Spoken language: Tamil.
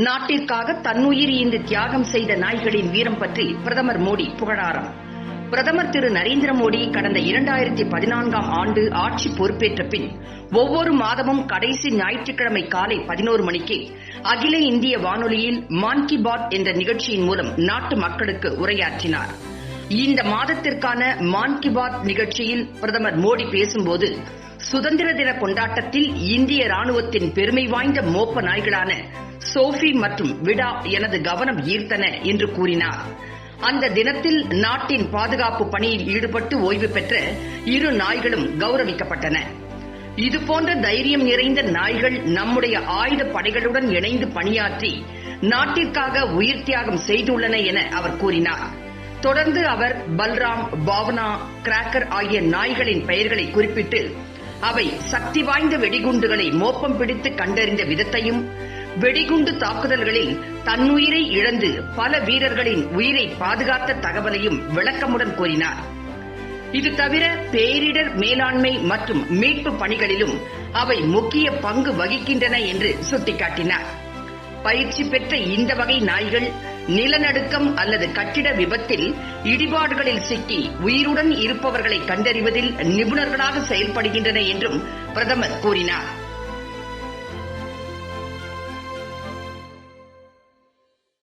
நாட்டிற்காக தன்னுயிர் ஈந்து தியாகம் செய்த நாய்களின் வீரம் பற்றி பிரதமர் மோடி புகழாரம். பிரதமர் திரு நரேந்திர மோடி கடந்த 2014ஆம் ஆண்டு ஆட்சி பொறுப்பேற்ற பின் ஒவ்வொரு மாதமும் கடைசி ஞாயிற்றுக்கிழமை காலை 11 மணிக்கு அகில இந்திய வானொலியில் மான் கி பாத் என்ற நிகழ்ச்சியின் மூலம் நாட்டு மக்களுக்கு உரையாற்றினார். இந்த மாதத்திற்கான மான் கி பாத் நிகழ்ச்சியில் பிரதமர் மோடி பேசும்போது, சுதந்திர தின கொண்டாட்டத்தில் இந்திய ராணுவத்தின் பெருமை வாய்ந்த மோப்ப நாய்களான சோஃபி மற்றும் விடா எனது கவனம் ஈர்த்தன என்று கூறினார். அந்த தினத்தில் நாட்டின் பாதுகாப்பு பணியில் ஈடுபட்டு ஓய்வு பெற்ற 2 நாய்களும் கௌரவிக்கப்பட்டன. இதுபோன்ற தைரியம் நிறைந்த நாய்கள் நம்முடைய ஆயுத படைகளுடன் இணைந்து பணியாற்றி நாட்டிற்காக உயிர் தியாகம் செய்துள்ளன என அவர் கூறினார். தொடர்ந்து அவர் பல்ராம், பாவனா, கிராக்கர் ஆகிய நாய்களின் பெயர்களை குறிப்பிட்டு, அவை சக்தி வாய்ந்த வெடிகுண்டுகளை மோப்பம் பிடித்து கண்டறிந்த விதத்தையும், வெடிகுண்டு தாக்குதல்களில் தன்னுயிரை இழந்து பல வீரர்களின் உயிரை பாதுகாத்த தகவலையும் விளக்கமுடன் கூறினார். இது தவிர பேரிடர் மேலாண்மை மற்றும் மீட்பு பணிகளிலும் அவை முக்கிய பங்கு வகிக்கின்றன என்று சுட்டிக்காட்டினார். பயிற்சி பெற்ற இந்த வகை நாய்கள் நிலநடுக்கம் அல்லது கட்டிட விபத்தில் இடிபாடுகளில் சிக்கி உயிருடன் இருப்பவர்களை கண்டறிவதில் நிபுணர்களாக செயல்படுகின்றன என்றும் பிரதமர் கூறினார்.